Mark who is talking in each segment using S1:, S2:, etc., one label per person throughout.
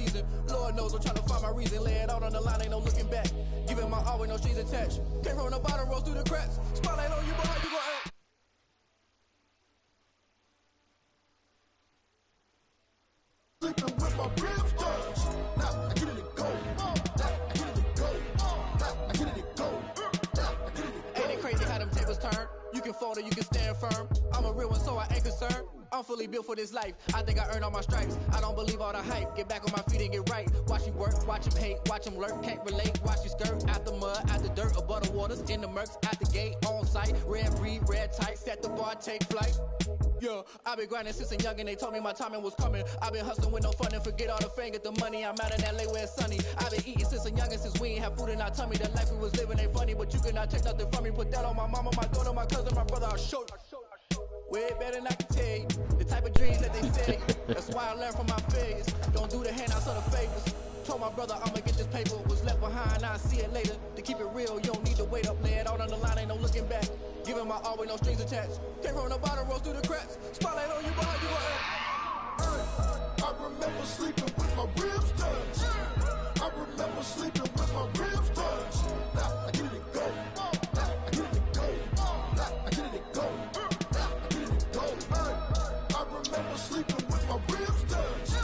S1: season. Lord knows I'm trying to find my reason. Lay it out on the line, ain't no looking back. Giving my all with no strings attached. Came from the bottom, rose through the cracks. Spotlight on you, but how you gon' act? Sleeping with my ribs touched. Now I get it to go. Now I get it to go. Now I get it to go. Now I get it to go. Ain't it crazy how them tables turn? You can fold or you can stand firm. I'm a real one, so I ain't concerned. I'm fully built for this life. I think I earned all my stripes. I don't believe all the hype. Get back on my feet and get right. Watch you work, watch him hate, watch him lurk. Can't relate, watch you skirt. Out the mud, out the dirt, above the waters, in the murks, out the gate, on site. Red breed, red tight, set the bar, take flight. Yeah, I've been grinding since a young and they told me my timing was coming. I've been hustling with no fun and forget all the fame, get the money. I'm out in LA where it's sunny. I've been eating since a young and since we ain't have food in our tummy. The life we was living ain't funny, but you cannot take nothing from me. Put that on my mama, my daughter, my cousin, my brother, I'll show you. Way better than I can tell you. The type of dreams that they say. That's why I learned from my failures. Don't do the handouts or the favors. Told my brother I'ma get this paper. Was left behind, I'll see it later. To keep it real, you don't need to wait up. Lay it out on the line, ain't no looking back. Giving my all with no strings attached. Came from the bottom, rose through the cracks. Spotlight on you, but how you gon' act? I remember sleeping with my ribs touched. I remember sleeping with my ribs touched. Now I get it to go. Now I get it to go. Now I get it to go. I remember sleeping with my ribs touched.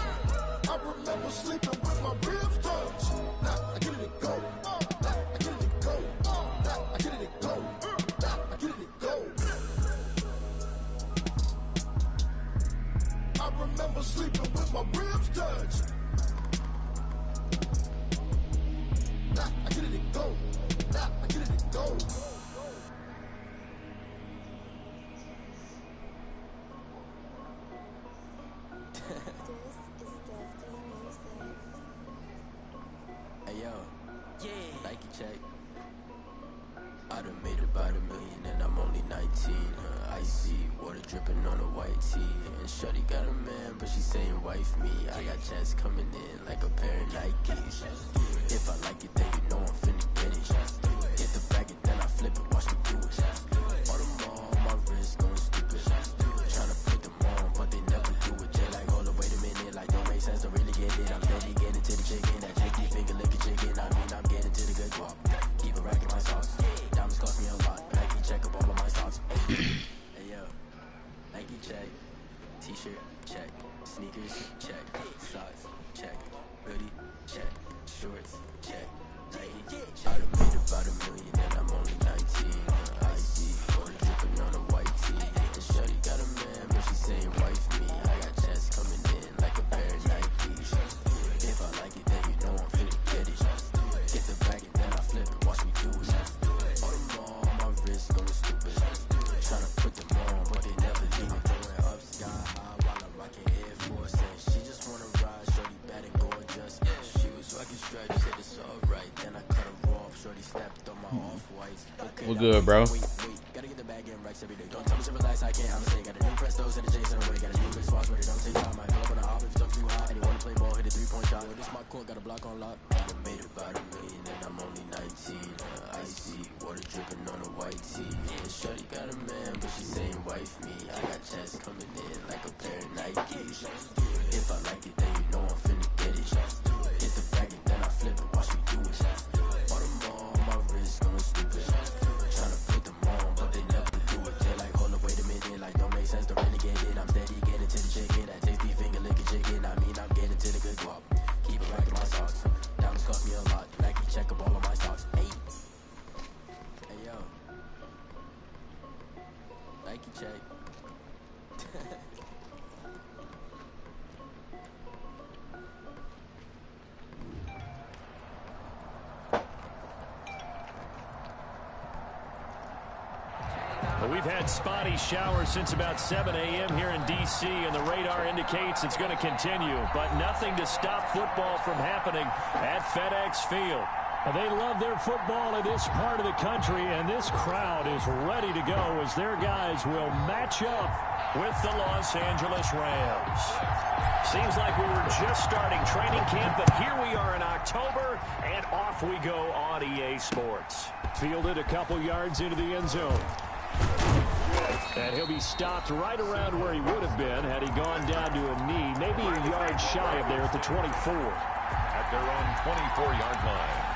S1: I remember sleeping with my ribs touched. Now I get it to go. Now I get it to go. Now I get it to go. Now I get it to go. I remember sleeping with my ribs touched. Now I get it to go. Now I get it to go.
S2: Hey yo, yeah, Nike check. I done made about $1 million and I'm only 19. Icy water dripping on a white tee. And shorty got a man, but she saying wife me. I got checks coming in like a pair of Nikes. If I like it, then you know I'm finna get it. Get the bag and then I flip it, watch me do it. All them all on my wrist going stupid. Tryna put them on, but they never do it. Just like, hold up, wait a minute, like don't make sense, don't really get it. I'm steady getting to the chicken, that tasty finger licking chicken. I mean, I'm getting to the good guap. Keep a rack in my socks. Diamonds cost me a lot. Nike check up all of my socks. Hey yo, Nike check. T-shirt check. Sneakers check. Socks check. Hoodie check. Shorts check. Nike. I done made about $1 million and I'm only 19. Icy water dripping on a white tee. And shorty got a man, but she saying wife me. I got checks coming in like a pair of Nikes. If I like it, then you know I'm finna get it. Get the bag and then I flip it, watch me do it. All them all on my wrist going stupid. Tryna put them on, but they never leave it. Going up sky high while I'm rocking Air Force. And she just wanna ride, shorty bad and gorgeous. She was rocking stripes, said it's alright. Then I cut her off, shorty snapped on my off-whites. Okay,
S3: we're good, bro.
S2: Wait, gotta get the bag in racks every day. Don't tell me to relax, I can't, I'm saying. Got a new Prestos and a Jason away. Got a new wrist watch, but it don't take time. I pull up on the hop if it's up too high. And he wanna play ball, hit a three-point shot. This my court, got a block on lock. I done made about $1 million and I'm only 19. Icy water dripping on a white tee. And shorty got a man, but she saying wife me. I got checks coming in like a pair of Nikes. If I like it, then you know I'm finna get it. Get the bag and then I flip it, watch me do it. All them all on my wrist going stupid. Tryna put them on, but they never do it. They're like, hold up, wait a minute, like don't make sense, don't really get it. I'm steady getting to the chicken, that tasty finger licking chicken. I mean, I'm getting to the good guap. Keep it right in my socks. Diamonds cost me a lot. Nike check up all of my socks. Hey, hey yo, Nike check.
S4: Well, we've had spotty showers since about 7 a.m. here in D.C., and the radar indicates it's going to continue, but nothing to stop football from happening at FedEx Field.
S5: They love their football in this part of the country, and this crowd is ready to go as their guys will match up
S4: with the Los Angeles Rams. Seems like we were just starting training camp, but here we are in October, and off we go on EA Sports.
S5: Fielded a couple yards into the end zone. And he'll be stopped right around where he would have been had he gone down to a knee, maybe a yard shy of there at the 24.
S3: their own 24-yard line.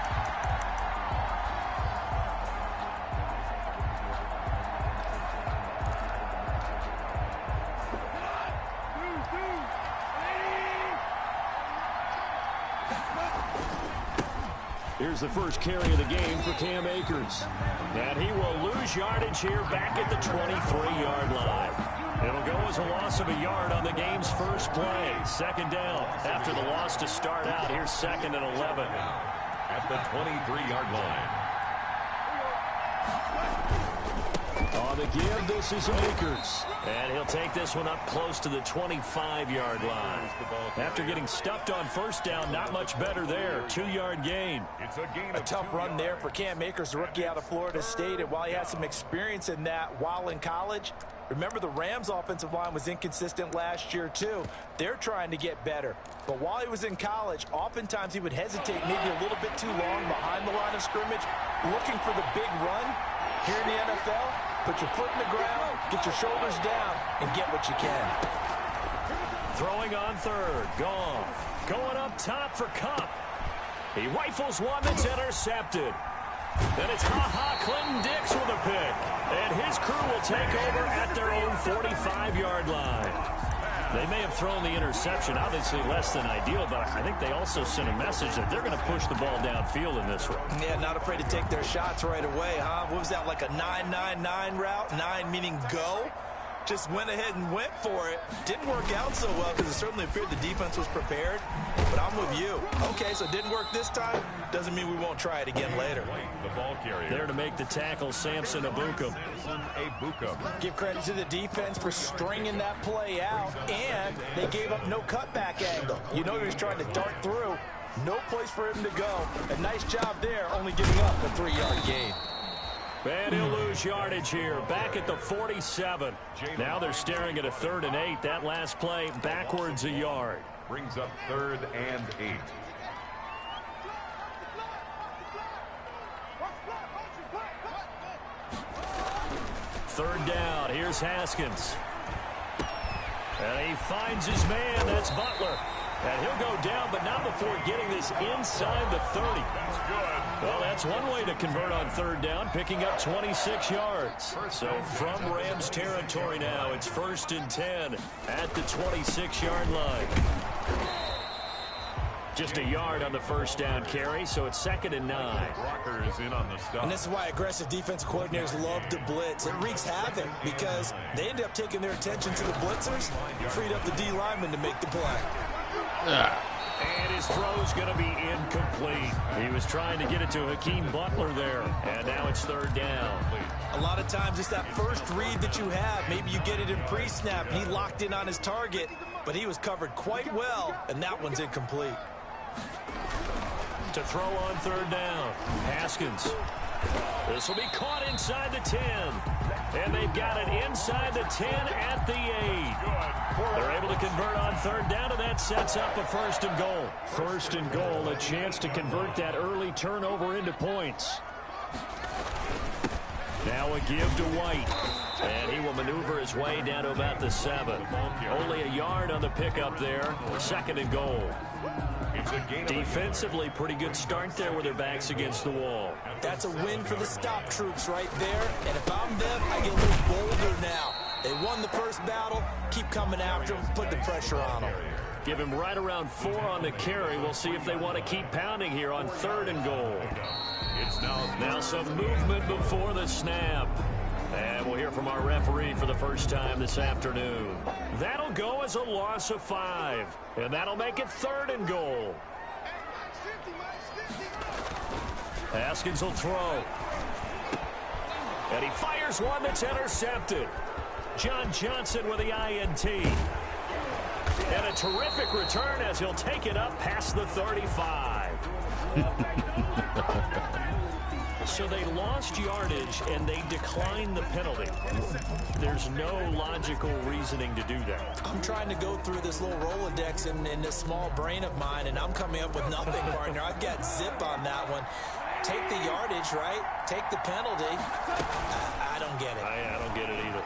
S5: Here's the first carry of the game for Cam Akers. And he will lose yardage here back at the 23-yard line. It'll go as a loss of a yard on the game's first play. Second down after the loss to start out. Here's 2nd and 11.
S3: At the 23-yard line.
S5: On the give, this is Akers. And he'll take this one up close to the 25-yard line. After getting stuffed on first down, not much better there. 2-yard gain.
S6: A tough run there for Cam Akers, the rookie out of Florida State. And while he had some experience in that while in college, remember the Rams' offensive line was inconsistent last year, too. They're trying to get better. But while he was in college, oftentimes he would hesitate maybe a little bit too long behind the line of scrimmage, looking for the big run. Here in the NFL, put your foot in the ground, get your shoulders down, and get what you can.
S5: Throwing on third. Goff going up top for Kupp. He rifles one that's intercepted. Then it's Clinton Dix with a pick. And his crew will take over at their own 45-yard line. They may have thrown the interception, obviously less than ideal, but I think they also sent a message that they're going to push the ball downfield in this one.
S6: Yeah, not afraid to take their shots right away, huh? What was that, like a 9-9-9 route? 9 meaning go? Just went ahead and went for it. Didn't work out so well because it certainly appeared the defense was prepared. But I'm with you. Okay, so it didn't work this time. Doesn't mean we won't try it again later.
S3: The ball carrier.
S5: There to make the tackle, Samson Ebukam.
S6: Give credit to the defense for stringing that play out, and they gave up no cutback angle. You know he was trying to dart through. No place for him to go. A nice job there, only giving up a 3-yard gain.
S5: And he'll lose yardage here, back at the 47. Now they're staring at a 3rd and 8. That last play, backwards a yard.
S3: Brings up 3rd and 8.
S5: Third down, here's Haskins. And he finds his man, that's Butler. And he'll go down, but not before getting this inside the 30.
S3: That's good.
S5: Well, that's one way to convert on third down, picking up 26 yards. So from Rams territory now, it's 1st and 10 at the 26-yard line. Just a yard on the first down carry, so it's 2nd and 9.
S3: Walker is in on the stop.
S6: And this is why aggressive defensive coordinators love to blitz. It wreaks havoc because they end up taking their attention to the blitzers, freed up the D lineman to make the play.
S5: And his throw's going to be incomplete. He was trying to get it to Hakeem Butler there, and now it's 3rd down.
S6: A lot of times it's that first read that you have. Maybe you get it in pre-snap. He locked in on his target, but he was covered quite well, and that one's incomplete.
S5: To throw on 3rd down, Haskins. This will be caught inside the 10. And they've got it inside the 10 at the 8. They're able to convert on 3rd down, and that sets up a 1st and goal. 1st and goal, a chance to convert that early turnover into points. Now a give to White. And he will maneuver his way down to about the 7. Only a yard on the pickup there. 2nd and goal. Defensively, pretty good start there with their backs against the wall.
S6: That's a win for the stop troops right there. And if I'm them, I get a little bolder now. They won the first battle. Keep coming after them. Put the pressure on them.
S5: Give him right around 4 on the carry. We'll see if they want to keep pounding here on 3rd and goal. Now some movement before the snap. And we'll hear from our referee for the first time this afternoon. That'll go as a loss of 5. And that'll make it 3rd and goal. Haskins will throw. And he fires one that's intercepted. John Johnson with the INT. And a terrific return as he'll take it up past the 35. So they lost yardage, and they declined the penalty. There's no logical reasoning to do that.
S6: I'm trying to go through this little Rolodex in this small brain of mine, and I'm coming up with nothing, partner. I've got zip on that one. Take the yardage, right? Take the penalty. I don't get it.
S5: I don't get it either.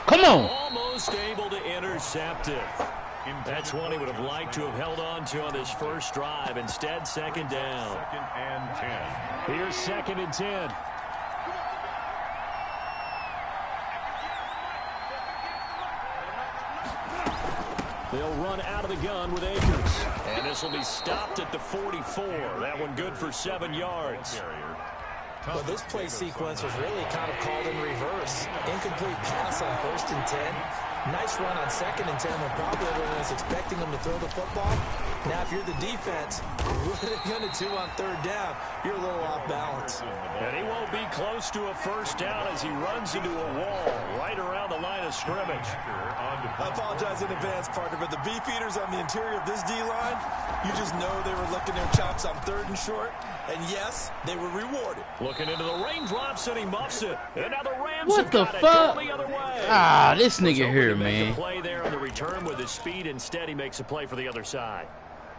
S7: Come on.
S5: Almost able to intercept it.
S4: That's one he would have liked to have held on to on this first drive. Instead, second down.
S3: Second and 10.
S4: Here's 2nd and 10. They'll run out of the gun with Akers. And this will be stopped at the 44. That one good for 7 yards.
S6: Well, this play sequence was really kind of called in reverse. Incomplete pass on 1st and 10. Nice run on 2nd and 10 when probably everyone was expecting him to throw the football. Now, if you're the defense, what are they going to do on 3rd down? You're a little off balance.
S4: And he won't be close to a first down as he runs into a wall right around the line of scrimmage.
S6: I apologize in advance, partner, but the beefeaters on the interior of this D-line, you just know they were licking their chops on 3rd and short. And yes, they were rewarded.
S4: Looking into the raindrops, and he muffs it. And now the Rams
S7: What
S4: have
S7: the
S4: got
S7: fuck?
S4: it the other way.
S7: Ah, this nigga here,
S4: He made
S7: man.
S4: the play there on the return with his speed. Instead, he makes a play for the other side.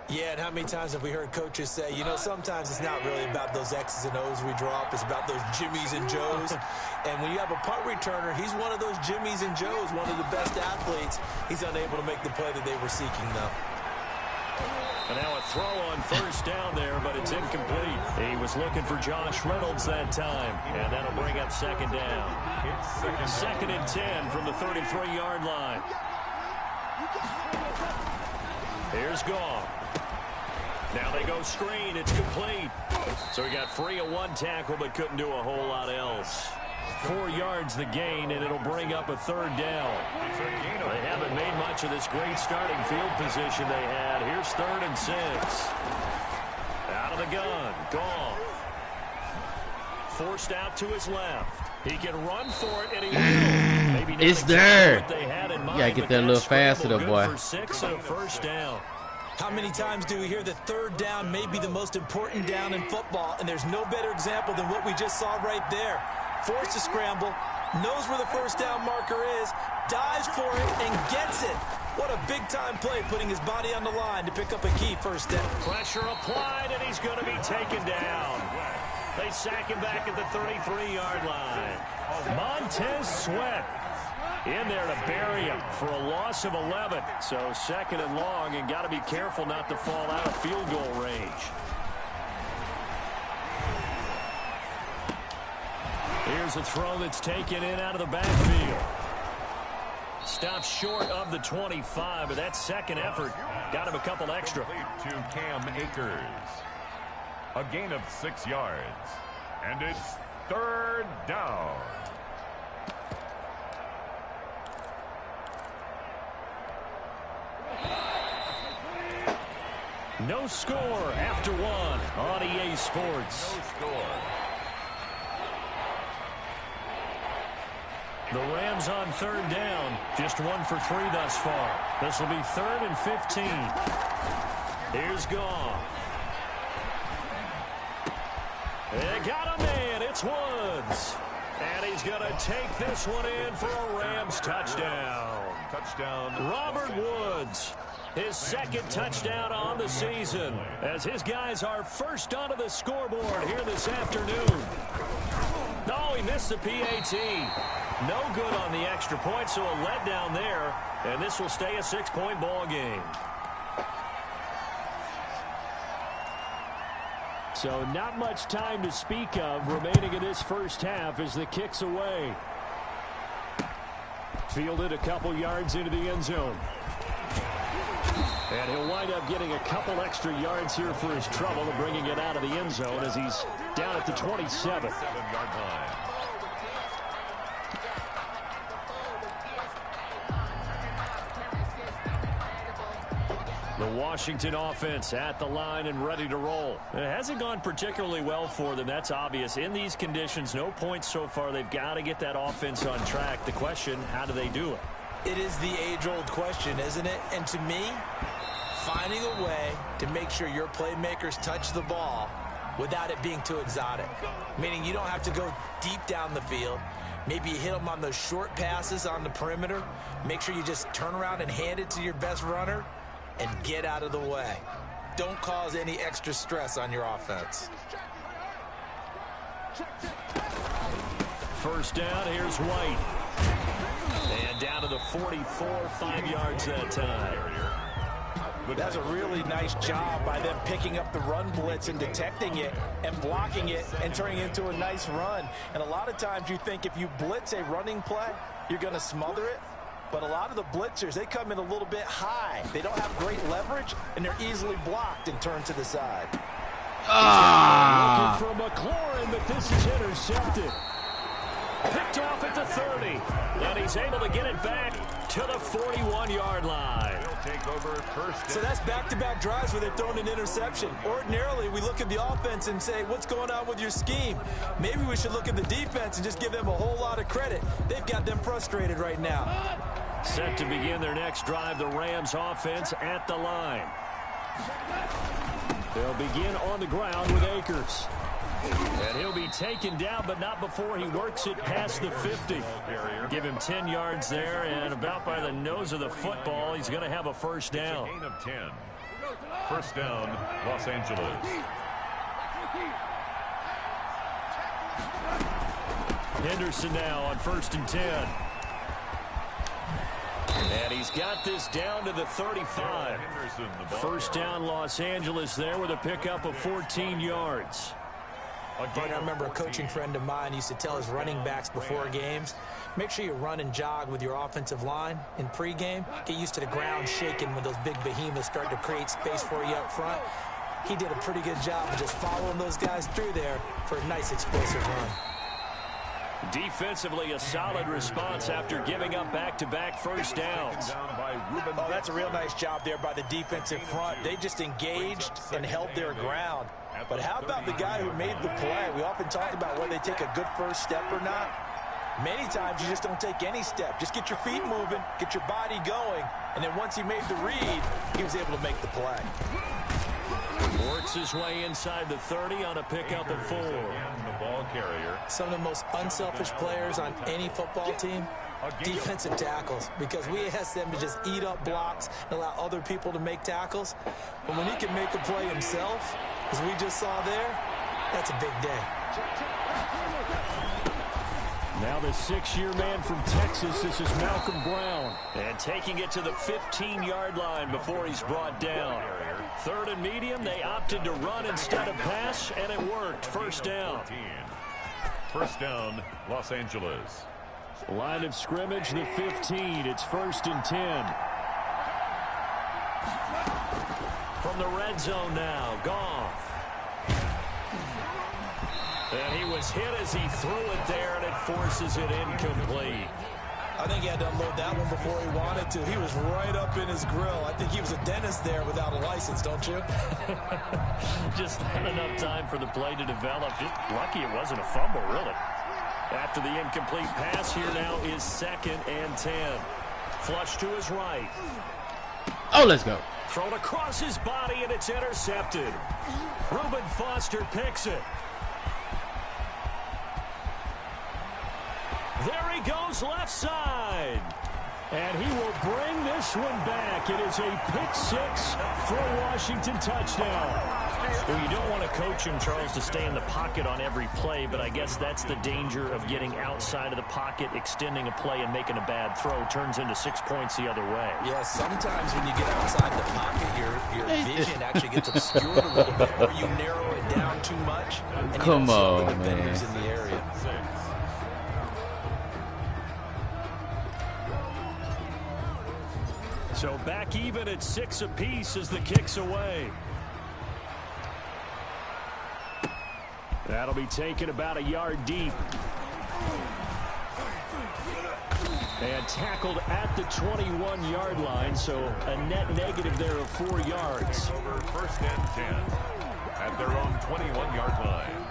S6: Yeah, and how many times have we heard coaches say, you know, sometimes it's not really about those X's and O's we draw up. It's about those Jimmies and Joes. And when you have a punt returner, he's one of those Jimmies and Joes, one of the best athletes. He's unable to make the play that they were seeking, though.
S4: And now a throw on 1st down there, but it's incomplete. He was looking for Josh Reynolds that time, and that'll bring up 2nd down. 2nd and 10 from the 33-yard line. Here's Goff. Now they go screen. It's complete. So he got free of 1 tackle, but couldn't do a whole lot else. 4 yards the gain, and it'll bring up a 3rd down. They haven't made much of this great starting field position they had. Here's 3rd and 6. Out of the gun. Goff. Forced out to his left. He can run for it, and he will. Maybe not
S7: It's
S4: exactly
S7: there.
S4: what they had in mind,
S7: You gotta get
S4: but
S7: that a little faster,
S4: scramble
S7: though,
S4: good
S7: boy.
S4: For 6 and a 1st down.
S6: How many times do we hear that 3rd down may be the most important down in football, and there's no better example than what we just saw right there. Forced to scramble, knows where the 1st down marker is, dives for it, and gets it. What a big-time play, putting his body on the line to pick up a key 1st down.
S4: Pressure applied, and he's going to be taken down. They sack him back at the 33-yard line. Montez Sweat in there to bury him for a loss of 11. So 2nd and long, and got to be careful not to fall out of field goal range. Here's a throw that's taken in out of the backfield. Stopped short of the 25, but that 2nd effort got him a couple extra.
S3: To Cam Akers. A gain of 6 yards. And it's 3rd down.
S4: No score after 1 on EA Sports.
S3: No score.
S4: The Rams on 3rd down. Just 1 for 3 thus far. This will be 3rd and 15. Here's Goff. They got a man. It's Woods. And he's going to take this one in for a Rams touchdown.
S3: Touchdown.
S4: Robert Woods. His 2nd touchdown on the season as his guys are first onto the scoreboard here this afternoon. No, he missed the PAT. No good on the extra point, so a letdown there, and this will stay a 6-point ball game. So not much time to speak of remaining in this first half as the kick's away. Fielded a couple yards into the end zone. And he'll wind up getting a couple extra yards here for his trouble and bringing it out of the end zone as he's down at the 27.
S3: 7-yard line.
S4: The Washington offense at the line and ready to roll. It hasn't gone particularly well for them. That's obvious. In these conditions, no points so far. They've got to get that offense on track. The question, how do they do it?
S6: It is the age-old question, isn't it? And to me, finding a way to make sure your playmakers touch the ball without it being too exotic. Meaning you don't have to go deep down the field. Maybe you hit them on those short passes on the perimeter. Make sure you just turn around and hand it to your best runner and get out of the way. Don't cause any extra stress on your offense.
S4: First down, here's White. And
S5: down to the 44, 5 yards that time.
S6: That's a really nice job by them picking up the run blitz and detecting it and blocking it and turning it into a nice run. And a lot of times you think if you blitz a running play, you're going to smother it. But a lot of the blitzers, they come in a little bit high. They don't have great leverage, and they're easily blocked and turned to the side.
S5: Looking for McLaurin, but this is intercepted. Picked off at the 30, and he's able to get it back to the 41-yard line.
S3: Take over first.
S6: So that's back-to-back drives where they've thrown an interception. Ordinarily, we look at the offense and say, what's going on with your scheme? Maybe we should look at the defense and just give them a whole lot of credit. They've got them frustrated right now.
S5: Set to begin their next drive, the Rams offense at the line. They'll begin on the ground with Akers. And he'll be taken down, but not before he works it past the 50. Give him 10 yards there, and about by the nose of the football, he's going to have a first down.
S3: Gain of 10. First down, Los Angeles.
S5: Henderson now on 1st and 10. And he's got this down to the 35. First down, Los Angeles there with a pickup of 14 yards.
S6: I remember a coaching friend of mine used to tell his running backs before games, make sure you run and jog with your offensive line in pregame. Get used to the ground shaking when those big behemoths start to create space for you up front. He did a pretty good job of just following those guys through there for a nice explosive run.
S5: Defensively, a solid response after giving up back-to-back first downs.
S6: Oh, that's a real nice job there by the defensive front. They just engaged and held their ground. But how about the guy who made the play? We often talk about whether they take a good first step or not. Many times you just don't take any step. Just get your feet moving, get your body going, and then once he made the read, he was able to make the play.
S5: Works his way inside the 30 on a pickup of 4.
S3: The ball carrier.
S6: Some of the most unselfish players on any football team, defensive tackles, because we ask them to just eat up blocks and allow other people to make tackles. But when he can make a play himself, as we just saw there, that's a big day.
S5: Now the 6-year man from Texas, this is Malcolm Brown. And taking it to the 15-yard line before he's brought down. 3rd and medium, they opted to run instead of pass, and it worked. First down.
S3: First down, Los Angeles.
S5: Line of scrimmage, the 15. It's 1st and 10. From the red zone now, Goff. And he was hit as he threw it there, and it forces it incomplete.
S6: I think he had to unload that one before he wanted to. He was right up in his grill. I think he was a dentist there without a license, don't you?
S5: Just not enough time for the play to develop. Just lucky it wasn't a fumble, really. After the incomplete pass, here now is 2nd and 10. Flush to his right.
S7: Oh, let's go.
S5: Thrown across his body, and it's intercepted. Reuben Foster picks it. There he goes left side. And he will bring this one back. It is a pick 6 for a Washington touchdown. Well, you don't want to coach him, Charles, to stay in the pocket on every play, but I guess that's the danger of getting outside of the pocket, extending a play, and making a bad throw. Turns into 6 points the other way.
S6: Yeah, sometimes when you get outside the pocket, your vision actually gets obscured a little bit, or you narrow it down too much, and
S7: Come
S6: you don't see
S7: on,
S6: the defenders
S7: man.
S6: in the area.
S5: So back even at 6 apiece as the kick's away. That'll be taken about a yard deep. And tackled at the 21-yard line, so a net negative there of 4 yards.
S3: Over 1st and 10 at their own 21-yard line.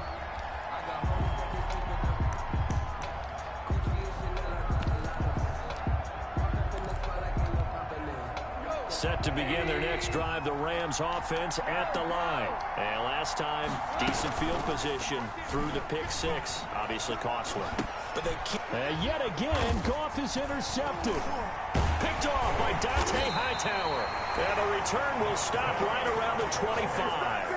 S5: Set to begin their next drive, the Rams offense at the line. And last time, decent field position through the pick 6. Obviously costly.
S6: But they keep
S5: Yet again, Goff is intercepted. Picked off by Dante Hightower. And the return will stop right around the 25.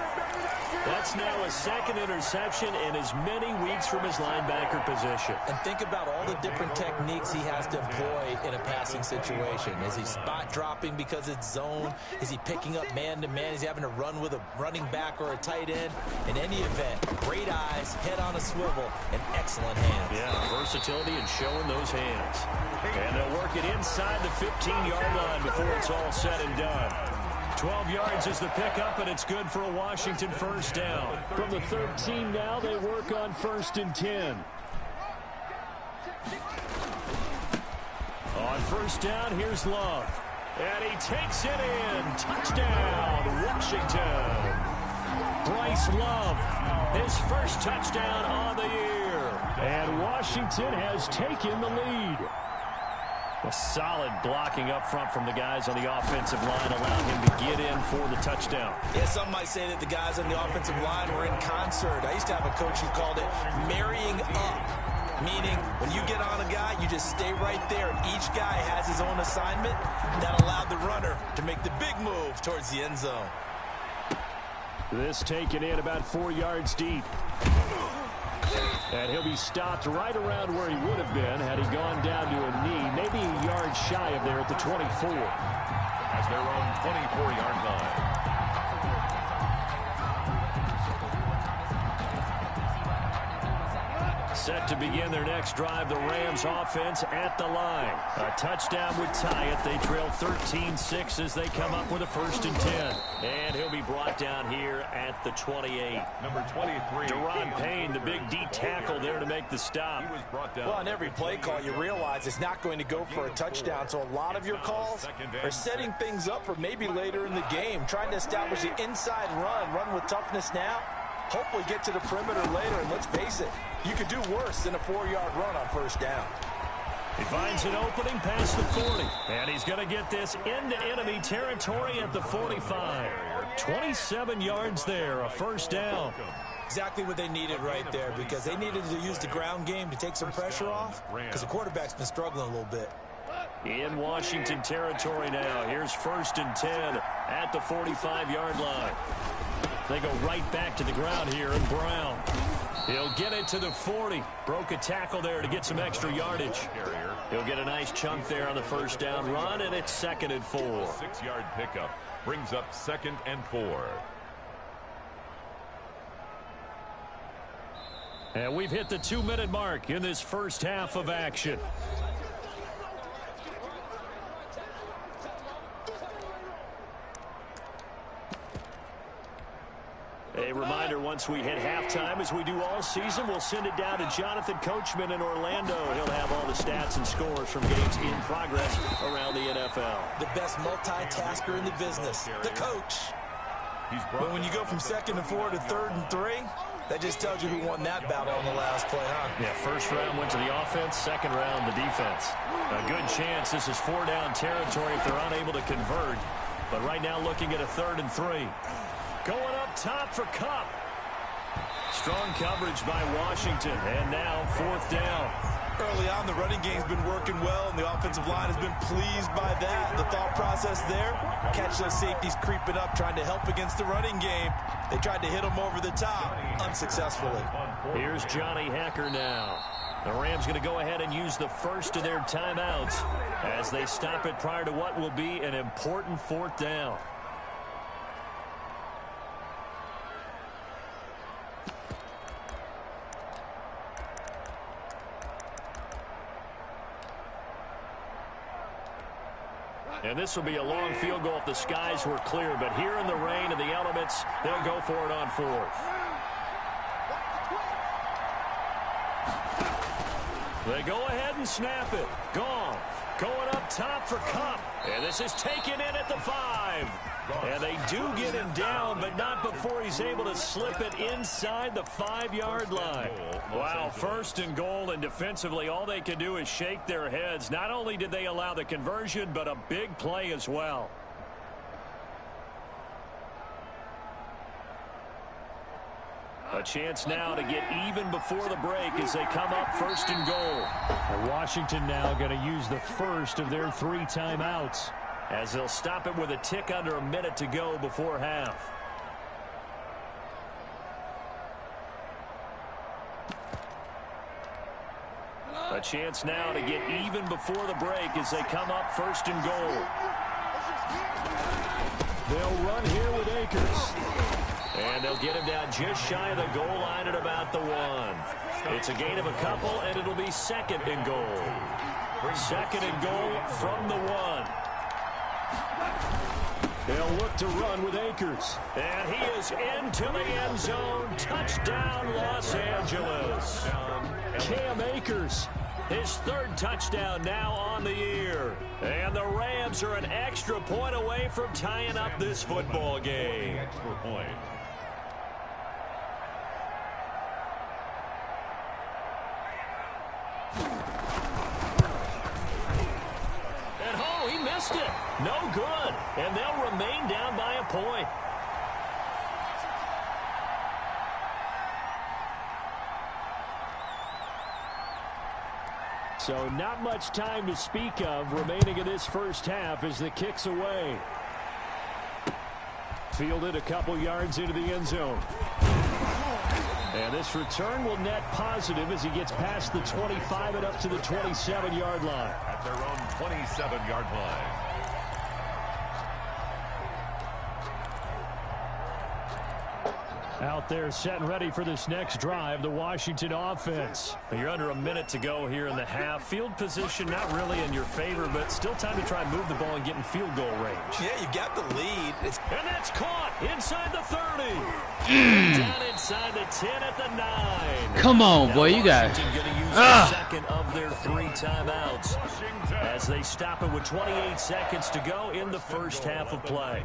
S4: That's now a second interception in as many weeks from his linebacker position.
S6: And think about all the different techniques he has to employ in a passing situation. Is he spot dropping because it's zone? Is he picking up man-to-man? Is he having to run with a running back or a tight end? In any event, great eyes, head on a swivel, and excellent hands.
S4: Yeah, versatility and showing those hands. And they'll work it inside the 15-yard line before it's all said and done. 12 yards is the pickup, and it's good for a Washington first down. From the 13 now, they work on 1st and 10. On 1st down, here's Love. And he takes it in. Touchdown, Washington. Bryce Love, his first touchdown on the year. And Washington has taken the lead. A solid blocking up front from the guys on the offensive line allowed him to get in for the touchdown.
S6: Yeah, some might say that the guys on the offensive line were in concert. I used to have a coach who called it marrying up, meaning when you get on a guy, you just stay right there, and each guy has his own assignment. That allowed the runner to make the big move towards the end zone.
S4: This taken in about 4 yards deep. And he'll be stopped right around where he would have been had he gone down to a knee, maybe a yard shy of there at the 24.
S3: As their own 24-yard line.
S4: Set to begin their next drive, the Rams offense at the line. A touchdown would tie it. They trail 13-6 as they come up with a 1st and 10. And he'll be brought down here at the 28.
S3: Number 23.
S4: Deron Payne, the big D tackle there to make the stop.
S3: He was brought down.
S6: Well, on every play call, you realize it's not going to go for a touchdown. So a lot of your calls are setting things up for maybe later in the game, trying to establish the inside run with toughness now. Hopefully get to the perimeter later, and let's face it, you could do worse than a 4-yard run on 1st down.
S4: He finds an opening past the 40, and he's going to get this into enemy territory at the 45. 27 yards there, a 1st down.
S6: Exactly what they needed right there, because they needed to use the ground game to take some pressure off, because the quarterback's been struggling a little bit.
S4: In Washington territory now, here's 1st and 10 at the 45-yard line. They go right back to the ground here, and Brown, he'll get it to the 40. Broke a tackle there to get some extra yardage. He'll get a nice chunk there on the 1st down run, and it's 2nd and 4.
S3: 6-yard pickup brings up 2nd and 4.
S4: And we've hit the 2-minute mark in this first half of action. A reminder, once we hit halftime, as we do all season, we'll send it down to Jonathan Coachman in Orlando. He'll have all the stats and scores from games in progress around the NFL.
S6: The best multitasker in the business, the coach. But when you go from 2nd and 4 to 3rd and 3, that just tells you who won that battle on the last play, huh?
S4: Yeah, 1st round went to the offense, 2nd round the defense. A good chance this is 4-down territory if they're unable to convert. But right now looking at a 3rd and 3. Going up top for Kupp. Strong coverage by Washington, and now 4th down.
S6: Early on, the running game's been working well, and the offensive line has been pleased by that. The thought process there, catch those safeties creeping up, trying to help against the running game. They tried to hit them over the top, unsuccessfully.
S4: Here's Johnny Hacker now. The Rams going to go ahead and use the first of their timeouts as they stop it prior to what will be an important 4th down. And this will be a long field goal if the skies were clear. But here in the rain and the elements, they'll go for it on 4th. They go ahead and snap it. Goff going up top for Kupp. And this is taken in at the 5. And they do get him down, but not before he's able to slip it inside the 5-yard line. Wow, 1st and goal, and defensively all they can do is shake their heads. Not only did they allow the conversion, but a big play as well. A chance now to get even before the break as they come up 1st and goal. And Washington now going to use the first of their 3 timeouts as they'll stop it with a tick under a minute to go before half. A chance now to get even before the break as they come up 1st and goal. They'll run here with Akers. And they'll get him down just shy of the goal line at about the 1. It's a gain of a couple, and it'll be 2nd and goal. 2nd and goal from the 1. They'll look to run with Akers. And he is into the end zone. Touchdown, Los Angeles. Cam Akers, his 3rd touchdown now on the year. And the Rams are an extra point away from tying up this football game.
S3: Extra point.
S4: And oh, he missed it. No good. And they'll remain down by a point. So not much time to speak of remaining in this first half as the kick's away. Fielded a couple yards into the end zone. And this return will net positive as he gets past the 25 and up to the 27-yard line.
S3: At their own 27-yard line.
S4: Out there set and ready for this next drive, the Washington offense. You're under a minute to go here in the half. Field position not really in your favor, but still time to try and move the ball and get in field goal range.
S6: Yeah, you've got the lead.
S4: And that's caught inside the 30. Down inside the 10 at the 9.
S7: Come on,
S4: now
S7: boy, you got
S4: Washington going to use the second of their 3 timeouts as they stop it with 28 seconds to go in the first half of play.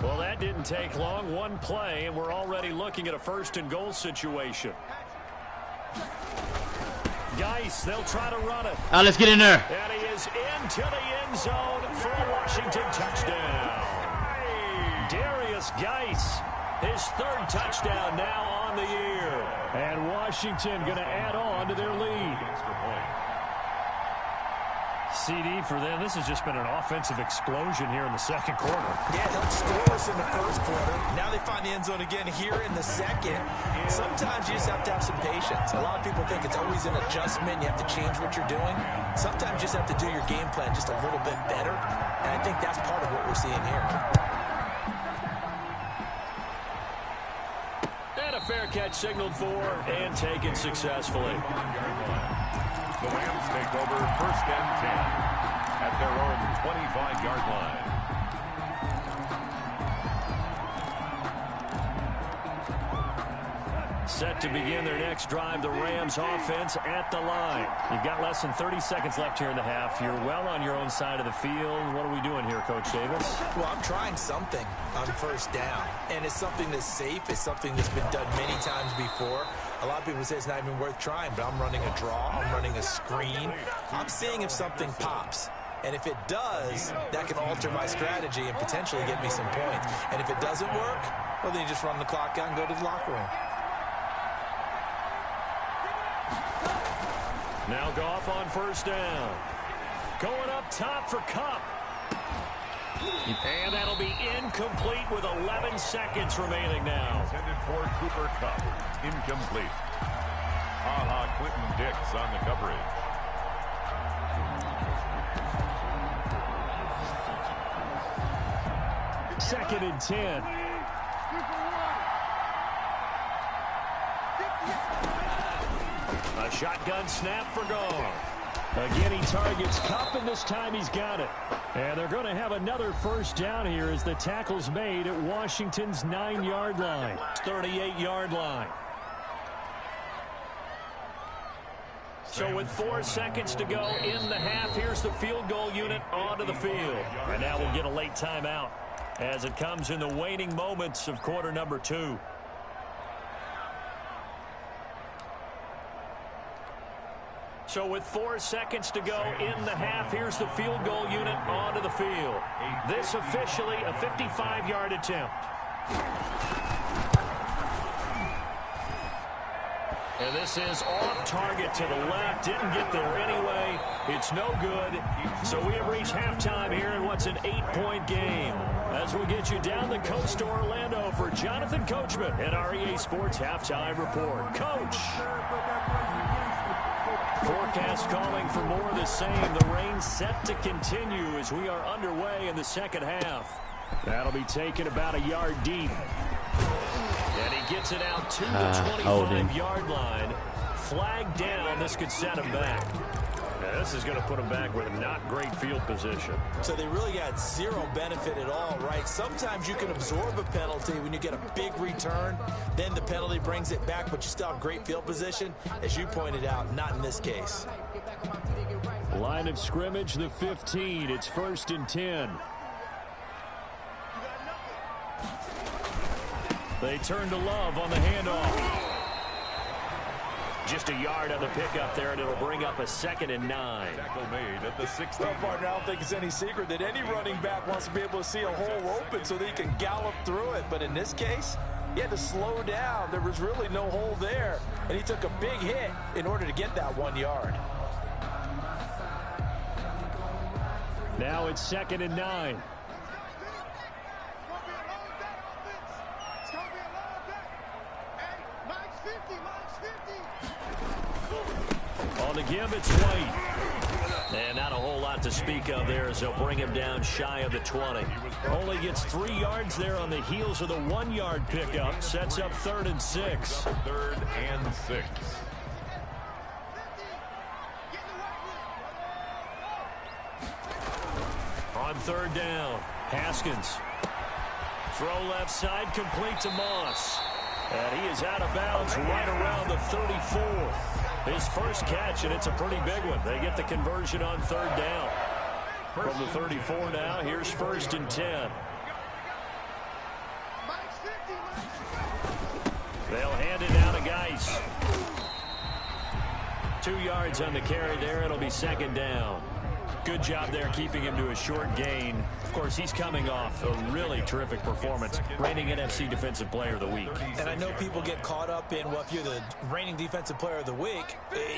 S4: Well, that didn't take long. One play, and we're already looking at a 1st and goal situation. Geis, they'll try to run it.
S7: Let's get in there.
S4: And he is into the end zone for a Washington touchdown. Darius Geis, his 3rd touchdown now on the year. And Washington going to add on to their lead. CD for them. This has just been an offensive explosion here in the 2nd quarter.
S6: Yeah, helped score us in the 1st quarter. Now they find the end zone again here in the 2nd. Sometimes you just have to have some patience. A lot of people think it's always an adjustment. You have to change what you're doing. Sometimes you just have to do your game plan just a little bit better. And I think that's part of what we're seeing here.
S4: And a fair catch signaled for and taken successfully.
S3: The Rams take over 1st and 10 at their own 25-yard line.
S4: Set to begin their next drive, the Rams offense at the line. You've got less than 30 seconds left here in the half. You're well on your own side of the field. What are we doing here, Coach Davis?
S6: Well, I'm trying something on 1st down. And it's something that's safe. It's something that's been done many times before. A lot of people say it's not even worth trying, but I'm running a draw. I'm running a screen. I'm seeing if something pops. And if it does, that can alter my strategy and potentially get me some points. And if it doesn't work, well, then you just run the clock out and go to the locker room.
S4: Now Goff on 1st down. Going up top for Kupp. And that'll be incomplete with 11 seconds remaining now.
S3: Intended for Cooper Kupp. Incomplete. Quentin Dix on the coverage.
S4: Second and 10. A shotgun snap for Goff. Again, he targets Kupp, and this time he's got it. And they're going to have another 1st down here as the tackle's made at Washington's 9-yard line. 38-yard line. So with 4 seconds to go in the half, here's the field goal unit onto the field. And now we'll get a late timeout as it comes in the waning moments of quarter number 2. So with 4 seconds to go in the half, here's the field goal unit onto the field. This officially a 55-yard attempt.
S5: And this is off target to the left. Didn't get there anyway. It's no good. So we have reached halftime here in what's an 8-point game. As we get you down the coast to Orlando for Jonathan Coachman and our EA Sports Halftime Report. Coach! Forecast calling for more of the same. The rain set to continue as we are underway in the second half. That'll be taken about a yard deep. And he gets it out to the 25-yard line. Flag down. This could set him back. Yeah, this is going to put him back with a not great field position.
S6: So they really got zero benefit at all, right? Sometimes you can absorb a penalty when you get a big return. Then the penalty brings it back, but you still have great field position. As you pointed out, not in this case.
S5: Line of scrimmage, the 15. It's 1st and 10. They turn to Love on the handoff. Just a yard on the pickup there, and it'll bring up a 2nd and 9.
S3: Tackle made at the 16.
S6: Well, partner, I don't think it's any secret that any running back wants to be able to see a hole open so that he can gallop through it. But in this case, he had to slow down. There was really no hole there, and he took a big hit in order to get that 1 yard.
S5: Now it's 2nd and 9. On the give, it's White. And not a whole lot to speak of there as they'll bring him down shy of the 20. Only gets 3 yards there on the heels of the 1-yard pickup. Sets up 3rd and 6.
S3: 3rd and 6.
S5: On 3rd down, Haskins. Throw left side, complete to Moss. And he is out of bounds right around the 34. His first catch, and it's a pretty big one. They get the conversion on 3rd down. From the 34 now, here's 1st and 10. They'll hand it down to Geis. 2 yards on the carry there. It'll be 2nd down. Good job there keeping him to a short gain. Of course, he's coming off a really terrific performance. Reigning NFC Defensive Player of the Week.
S6: And I know people get caught up in, well, if you're the reigning Defensive Player of the Week,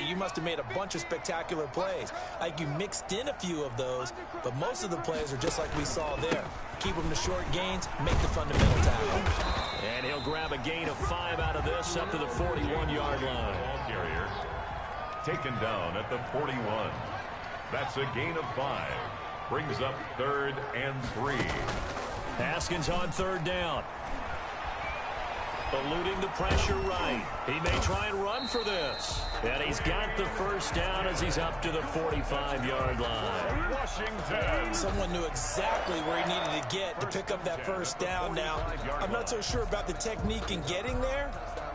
S6: you must have made a bunch of spectacular plays. Like you mixed in a few of those, but most of the plays are just like we saw there. Keep them to short gains, make the fundamental tackle.
S5: And he'll grab a gain of 5 out of this up to the 41-yard line.
S3: Ball carrier taken down at the 41. That's a gain of 5. Brings up 3rd and 3.
S5: Haskins on 3rd down. Eluding the pressure right. He may try and run for this. And he's got the first down as he's up to the 45-yard line.
S3: Washington.
S6: Someone knew exactly where he needed to get to pick up that first down. Now, I'm not so sure about the technique in getting there,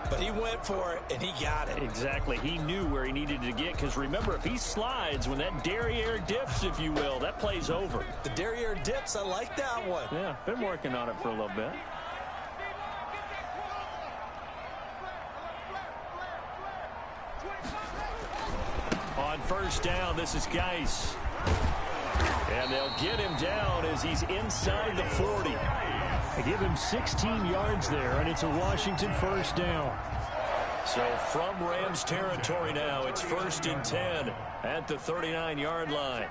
S6: but he went for it, and he got it.
S5: Exactly. He knew where he needed to get, because remember, if he slides, when that derriere dips, if you will, that play's over.
S6: The derriere dips, I like that one.
S5: Yeah, been working on it for a little bit. On 1st down, this is Geis. And they'll get him down as he's inside the 40. They give him 16 yards there, and it's a Washington 1st down. So from Rams territory now, it's 1st and 10 at the 39-yard line.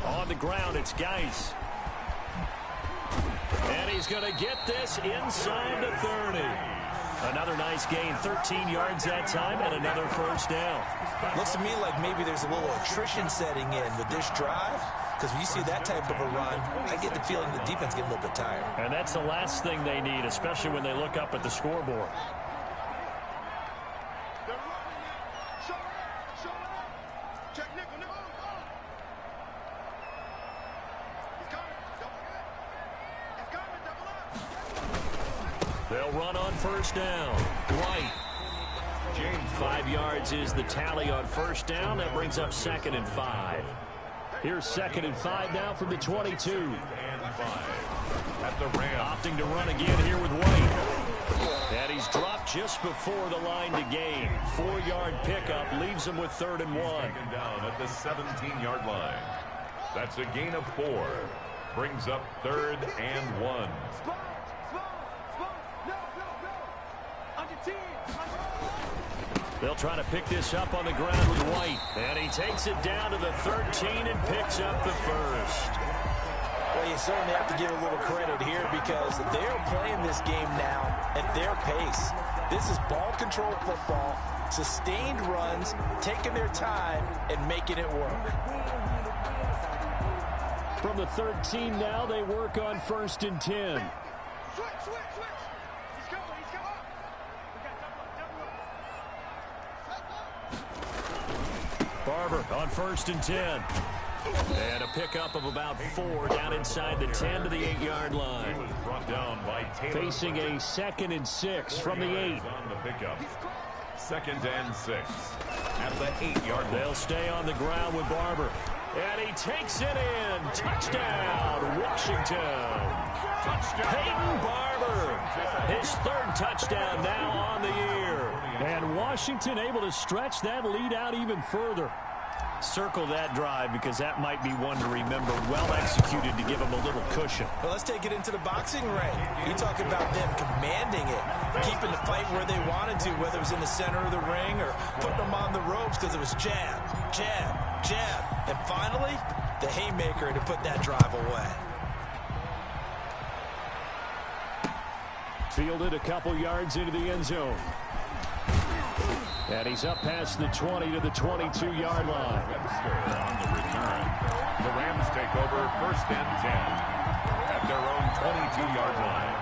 S5: On the ground, it's Geis. And he's going to get this inside the 30. Another nice gain, 13 yards that time, and another 1st down.
S6: Looks to me like maybe there's a little attrition setting in with this drive, because when you see that type of a run, I get the feeling the defense get a little bit tired.
S5: And that's the last thing they need, especially when they look up at the scoreboard. They'll run on 1st down. White. 5 yards is the tally on 1st down. That brings up 2nd and 5. Here's 2nd and 5 now from the 22.
S3: And 5 at the Rams.
S5: Opting to run again here with White. And he's dropped just before the line to gain. 4-yard pickup leaves him with 3rd and 1.
S3: Taken down at the 17-yard line. That's a gain of 4. Brings up 3rd and 1.
S4: They'll try to pick this up on the ground with White. And he takes it down to the 13 and picks up the first.
S6: Well, you certainly have to give a little credit here because they're playing this game now at their pace. This is ball control football, sustained runs, taking their time, and making it work.
S4: From the 13 now, they work on 1st and 10. Barber on 1st and 10. And a pickup of about 4 down inside the 10 to the 8-yard line.
S3: He was brought down by Taylor.
S4: Facing a 2nd and 6 from the 8.
S3: On the pickup. 2nd and 6 at the 8-yard line.
S4: They'll stay on the ground with Barber. And he takes it in. Touchdown, Washington.
S3: Touchdown.
S4: Peyton Barber. His 3rd touchdown now on the year. And Washington able to stretch that lead out even further. Circle that drive because that might be one to remember. Well executed to give them a little cushion.
S6: Well, let's take it into the boxing ring. You talk about them commanding it, keeping the fight where they wanted to, whether it was in the center of the ring or putting them on the ropes because it was jab, jab, jab. And finally, the haymaker to put that drive away.
S4: Fielded a couple yards into the end zone. And he's up past the 20 to the 22-yard line.
S3: Webster on the return. The Rams take over 1st and 10 at their own 22-yard line.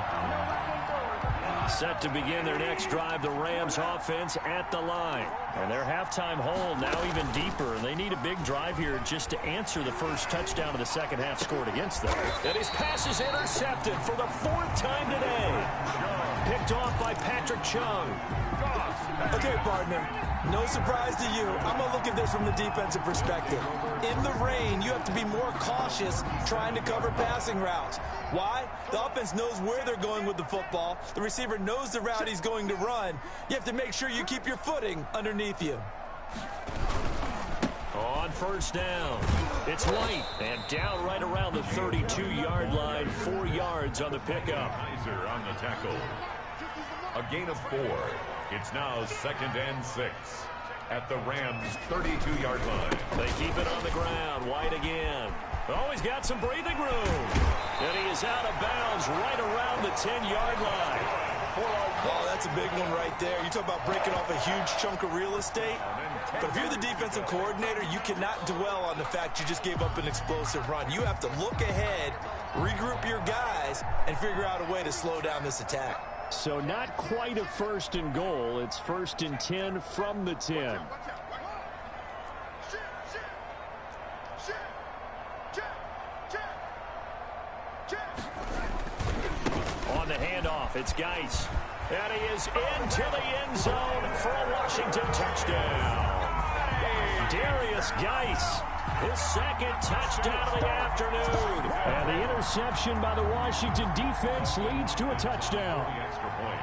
S4: Set to begin their next drive, the Rams offense at the line. And their halftime hole now even deeper. They need a big drive here just to answer the first touchdown of the second half scored against them. And his pass is intercepted for the 4th time today. Picked off by Patrick Chung.
S6: Okay, partner, no surprise to you. I'm going to look at this from the defensive perspective. In the rain, you have to be more cautious trying to cover passing routes. Why? The offense knows where they're going with the football. The receiver knows the route he's going to run. You have to make sure you keep your footing underneath you.
S4: On 1st down, it's White. And down right around the 32-yard line, 4 yards on the pickup.
S3: Kaiser on the tackle. A gain of 4. It's now 2nd and 6 at the Rams' 32-yard line.
S4: They keep it on the ground. White again. Oh, he's got some breathing room. And he is out of bounds right around the 10-yard line.
S6: Oh, that's a big one right there. You talk about breaking off a huge chunk of real estate. But if you're the defensive coordinator, you cannot dwell on the fact you just gave up an explosive run. You have to look ahead, regroup your guys, and figure out a way to slow down this attack.
S4: So not quite a 1st and goal. It's 1st and 10 from the 10. On the handoff, it's Geis. And he is into the end zone for a Washington touchdown. Darius Geis, his 2nd touchdown of the afternoon. And the interception by the Washington defense leads to a touchdown.
S3: The extra point.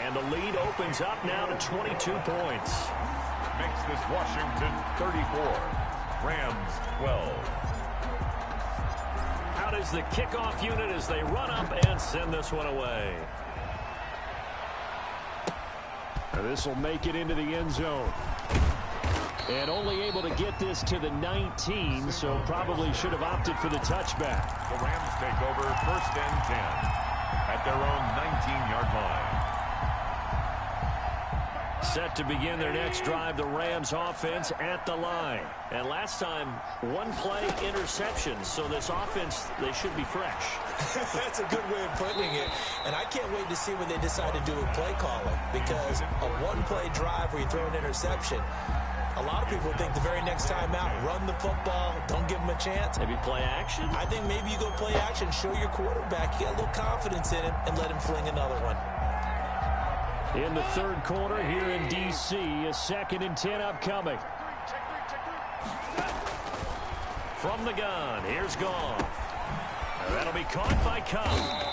S4: And the lead opens up now to 22 points.
S3: Makes this Washington 34. Rams 12.
S4: Out is the kickoff unit as they run up and send this one away. This will make it into the end zone. And only able to get this to the 19, so probably should have opted for the touchback.
S3: The Rams take over 1st and 10 at their own 19-yard line.
S4: Set to begin their next drive, the Rams offense at the line. And last time, 1 play interception, so this offense, they should be fresh.
S6: That's a good way of putting it. And I can't wait to see what they decide to do with play calling, because a 1-play drive where you throw an interception, a lot of people think the very next time out, run the football, don't give them a chance.
S4: Maybe play action?
S6: I think maybe you go play action, show your quarterback, you got a little confidence in him, and let him fling another one.
S4: In the 3rd quarter here in D.C., a 2nd and 10 upcoming. From the gun, here's Goff. That'll be caught by Cup.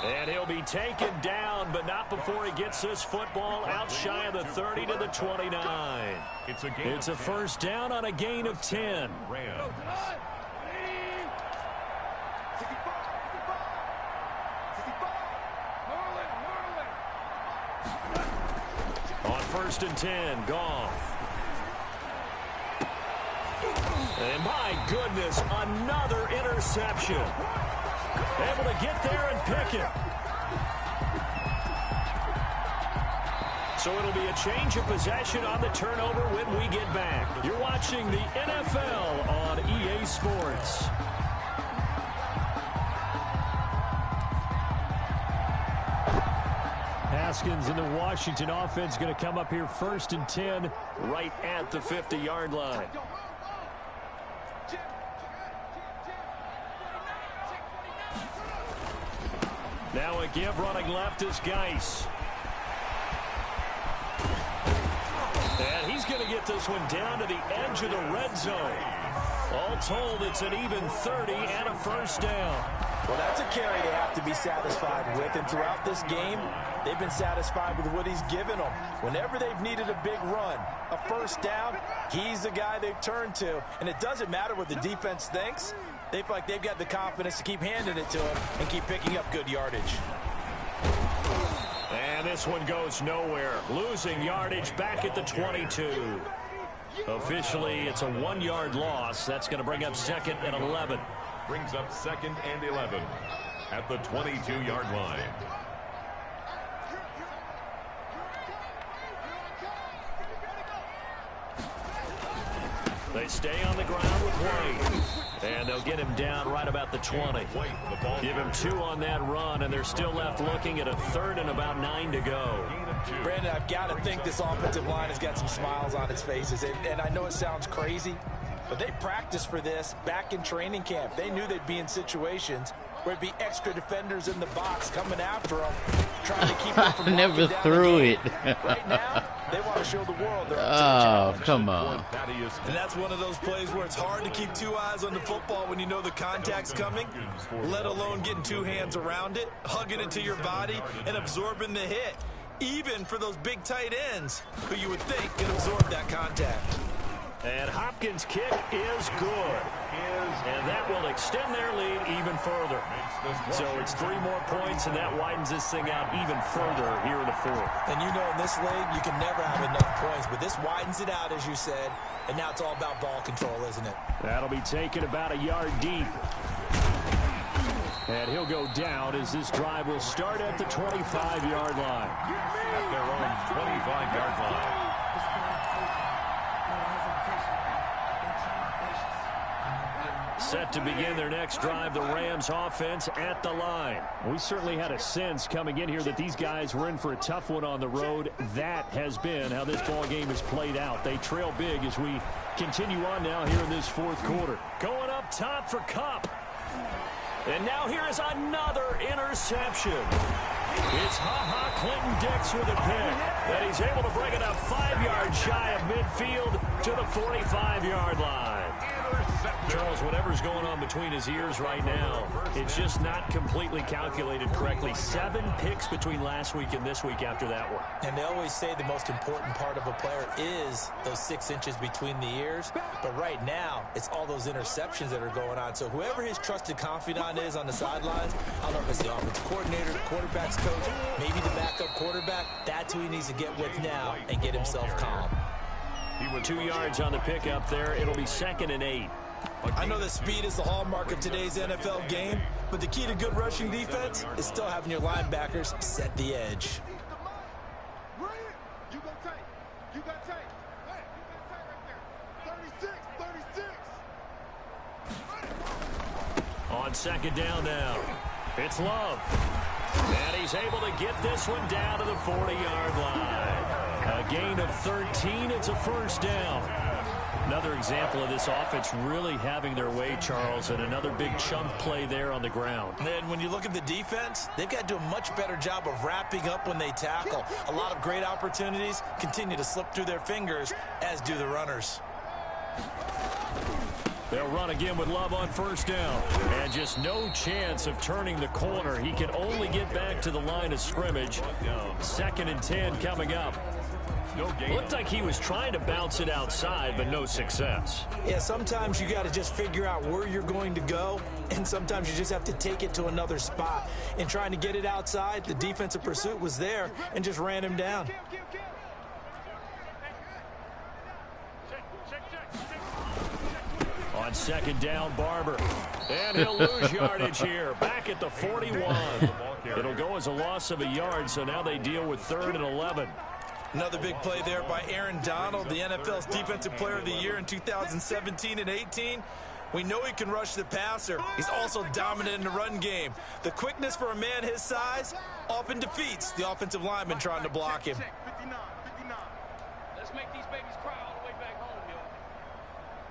S4: And he'll be taken down, but not before he gets this football out shy of the 30 to the 29. It's a 1st down on a gain of 10.
S3: Rams.
S5: First and 10, Goff. And my goodness, another interception. Able to get there and pick it. So it'll be a change of possession on the turnover when we get back. You're watching the NFL on EA Sports. Haskins and the Washington offense going to come up here first and 10 right at the 50-yard line. Now a give running left is Geis. And he's going to get this one down to the edge of the red zone. All told, it's an even 30 and a first down.
S6: Well, that's a carry they have to be satisfied with. And throughout this game, they've been satisfied with what he's given them. Whenever they've needed a big run, a first down, he's the guy they've turned to. And it doesn't matter what the defense thinks. They feel like they've got the confidence to keep handing it to him and keep picking up good yardage.
S5: And this one goes nowhere. Losing yardage back at the 22. Officially, it's a 1-yard loss. That's going to bring up 2nd and 11.
S3: Brings up 2nd and 11 at the 22-yard line.
S5: They stay on the ground with White. And they'll get him down right about the 20. Give him 2 on that run, and they're still left looking at a 3rd and about 9 to go.
S6: Brandon, I've got to think this offensive line has got some smiles on its faces. And I know it sounds crazy, but they practiced for this back in training camp. They knew they'd be in situations where it'd be extra defenders in the box coming after them, trying to keep them from
S7: never threw it.
S6: Right now, they want to show the world they're up to the challenge.
S7: Come on.
S6: And that's one of those plays where it's hard to keep 2 eyes on the football when you know the contact's coming, let alone getting 2 hands around it, hugging it to your body, and absorbing the hit. Even for those big tight ends who you would think can absorb that contact.
S5: And Hopkins' kick is good. And that will extend their lead even further. So it's 3 more points, and that widens this thing out even further here in the 4th.
S6: And you know in this league, you can never have enough points, but this widens it out, as you said, and now it's all about ball control, isn't it?
S5: That'll be taken about a yard deep. And he'll go down as this drive will start at the 25-yard line.
S3: At their own 25-yard line.
S5: Set to begin their next drive, the Rams offense at the line. We certainly had a sense coming in here that these guys were in for a tough one on the road. That has been how this ball game has played out. They trail big as we continue on now here in this 4th quarter. Going up top for Kupp. And now here is another interception. It's Clinton-Dix with a pick. And he's able to bring it up 5 yards shy of midfield to the 45-yard line. Charles, whatever's going on between his ears right now, it's just not completely calculated correctly. 7 picks between last week and this week after that one.
S6: And they always say the most important part of a player is those 6 inches between the ears. But right now, it's all those interceptions that are going on. So whoever his trusted confidant is on the sidelines, I don't know if it's the offensive coordinator, the quarterback's coach, maybe the backup quarterback, that's who he needs to get with now and get himself calm.
S5: He was 2 yards on the pickup there. It'll be 2nd and 8.
S6: I know that speed is the hallmark of today's NFL game, but the key to good rushing defense is still having your linebackers set the edge.
S5: On 2nd down now, it's Love. And he's able to get this one down to the 40-yard line. A gain of 13. It's a first down. Another example of this offense really having their way, Charles, and another big chunk play there on the ground.
S6: And when you look at the defense, they've got to do a much better job of wrapping up when they tackle. A lot of great opportunities continue to slip through their fingers, as do the runners.
S5: They'll run again with Love on first down. And just no chance of turning the corner. He can only get back to the line of scrimmage. 2nd and 10 coming up. Looked like he was trying to bounce it outside, but no success.
S6: Yeah, sometimes you got to just figure out where you're going to go, and sometimes you just have to take it to another spot. In trying to get it outside, the defensive pursuit was there and just ran him down.
S5: On second down, Barber. And he'll lose yardage here. Back at the 41. It'll go as a loss of a yard, so now they deal with 3rd and 11.
S6: Another big play there by Aaron Donald, the NFL's Defensive Player of the Year in 2017 and 18. We know he can rush the passer. He's also dominant in the run game. The quickness for a man his size often defeats the offensive lineman trying to block him.
S8: Let's make these babies cry all the way back home, yo.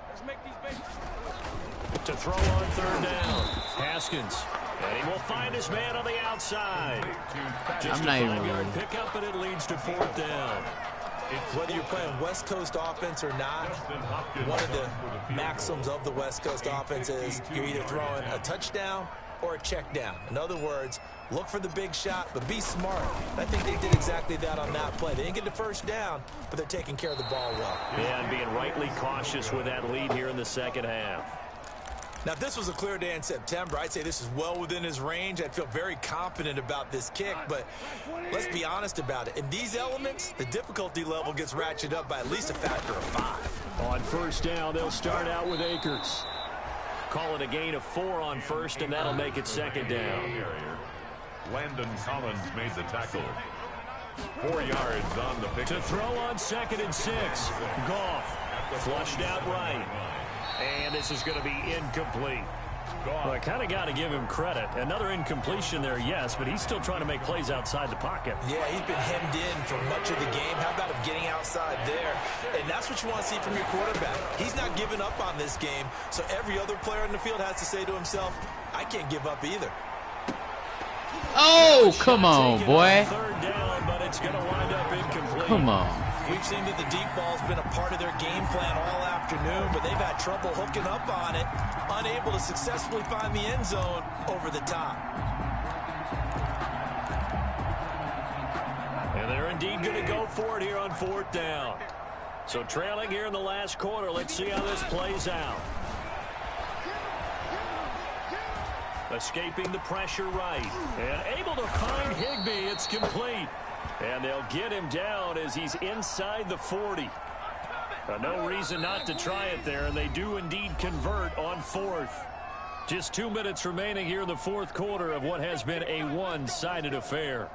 S8: Let's make these babies.
S5: To throw on 3rd down, Haskins. And he will find his man on the outside. Just
S7: I'm not even
S5: yard pickup, and it leads to 4th down.
S6: Whether you're playing West Coast offense or not, one of the maxims of the West Coast offense is you're either throwing a touchdown or a check down. In other words, look for the big shot, but be smart. I think they did exactly that on that play. They didn't get the first down, but they're taking care of the ball well.
S5: Yeah, and being rightly cautious with that lead here in the second half.
S6: Now, if this was a clear day in September, I'd say this is well within his range. I'd feel very confident about this kick, but let's be honest about it. In these elements, the difficulty level gets ratcheted up by at least a factor of 5.
S5: On 1st down, they'll start out with Akers. Call it a gain of 4 on 1st, and that'll make it 2nd down.
S3: Landon Collins made the tackle. 4 yards on the pick.
S5: To throw on 2nd and 6. Goff flushed out right. And this is going to be incomplete. Well, I kind of got to give him credit. Another incompletion there, yes, but he's still trying to make plays outside the pocket.
S6: Yeah, he's been hemmed in for much of the game. How about him getting outside there? And that's what you want to see from your quarterback. He's not giving up on this game, so every other player in the field has to say to himself, I can't give up either.
S7: Oh, come on, boy.
S5: 3rd down, but it's going to wind up incomplete.
S7: Come on.
S6: We've seen that the deep ball's been a part of their game plan all afternoon, but they've had trouble hooking up on it, unable to successfully find the end zone over the top.
S5: And they're indeed going to go for it here on 4th down. So trailing here in the last quarter, let's see how this plays out. Escaping the pressure right. And able to find Higbee. It's complete. And they'll get him down as he's inside the 40. No reason not to try it there, and they do indeed convert on 4th. Just 2 minutes remaining here in the 4th quarter of what has been a one-sided affair.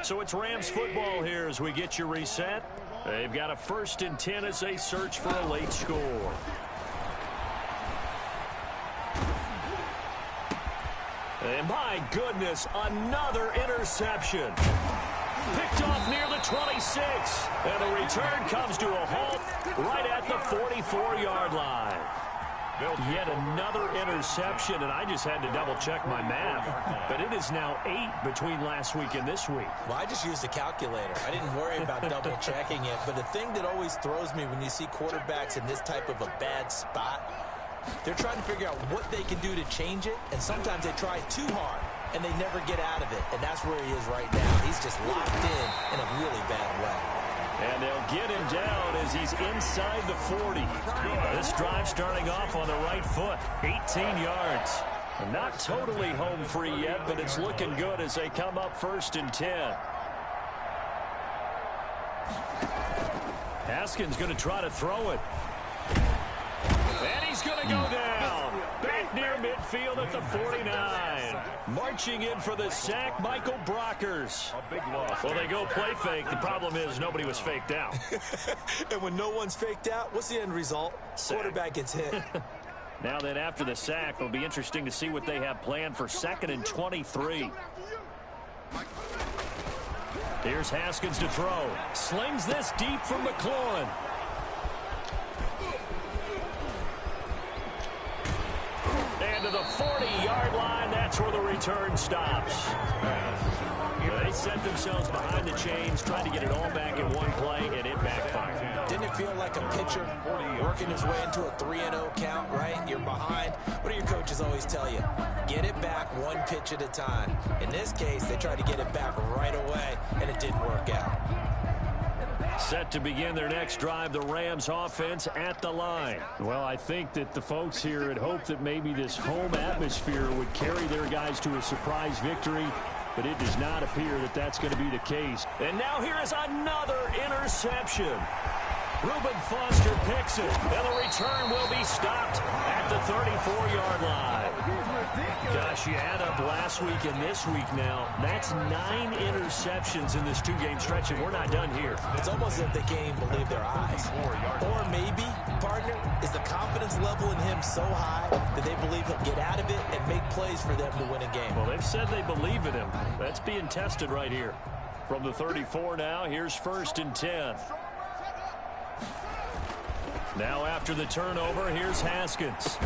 S5: So it's Rams football here as we get you reset. They've got a 1st and 10 as they search for a late score. And my goodness, another interception. Picked off near the 26. And the return comes to a halt right at the 44-yard line. Yet another interception, and I just had to double-check my math. But it is now 8 between last week and this week.
S6: Well, I just used a calculator. I didn't worry about double-checking it. But the thing that always throws me when you see quarterbacks in this type of a bad spot, they're trying to figure out what they can do to change it, and sometimes they try too hard, and they never get out of it, and that's where he is right now. He's just locked in a really bad way.
S5: And they'll get him down as he's inside the 40. This drive starting off on the right foot, 18 yards. Not totally home free yet, but it's looking good as they come up 1st and 10. Haskins going to try to throw it. And he's going to go down. Back near midfield at the 49. Marching in for the sack, Michael Brockers.
S3: A big loss.
S5: Well, they go play fake. The problem is nobody was faked out.
S6: And when no one's faked out, what's the end result?
S5: Sack.
S6: Quarterback gets hit.
S5: Now then, after the sack, it'll be interesting to see what they have planned for 2nd and 23. Here's Haskins to throw. Slings this deep from McLaurin. And to the 40-yard line, that's where the return stops. They set themselves behind the chains, trying to get it all back in one play, and it backfired.
S6: Didn't it feel like a pitcher working his way into a 3-0 count, right? You're behind. What do your coaches always tell you? Get it back one pitch at a time. In this case, they tried to get it back right away, and it didn't work out.
S5: Set to begin their next drive, the Rams offense at the line. Well, I think that the folks here had hoped that maybe this home atmosphere would carry their guys to a surprise victory.
S4: but it does not appear that that's going to be the case.
S5: And now here is another interception. Reuben Foster picks it, and the return will be stopped at the 34-yard line. Gosh, you add up last week and this week now. That's 9 interceptions in this 2-game stretch, and we're not done here.
S6: It's almost as if they can't even believe their eyes. Or maybe, partner, is the confidence level in him so high that they believe he'll get out of it and make plays for them to win a game.
S4: Well, they've said they believe in him. That's being tested right here. From the 34 now, here's 1st and 10. Now after the turnover, here's Haskins.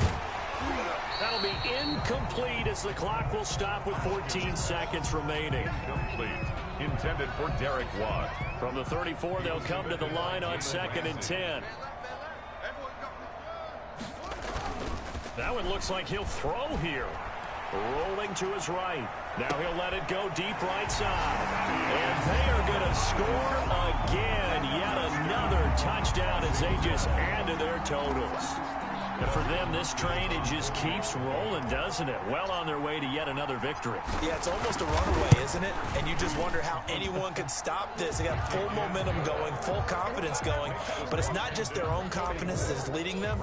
S4: That'll be incomplete as the clock will stop with 14 seconds remaining.
S3: Incomplete. Intended for Derek Watt.
S4: From the 34, they'll come to the line on 2nd and 10. That one looks like he'll throw here. Rolling to his right. Now he'll let it go deep right side. And they are going to score again. Yet another touchdown as they just add to their totals. And for them, this train, it just keeps rolling, doesn't it? Well on their way to yet another victory.
S6: Yeah, it's almost a runaway, isn't it? And you just wonder how anyone could stop this. They got full momentum going, full confidence going. But it's not just their own confidence that's leading them.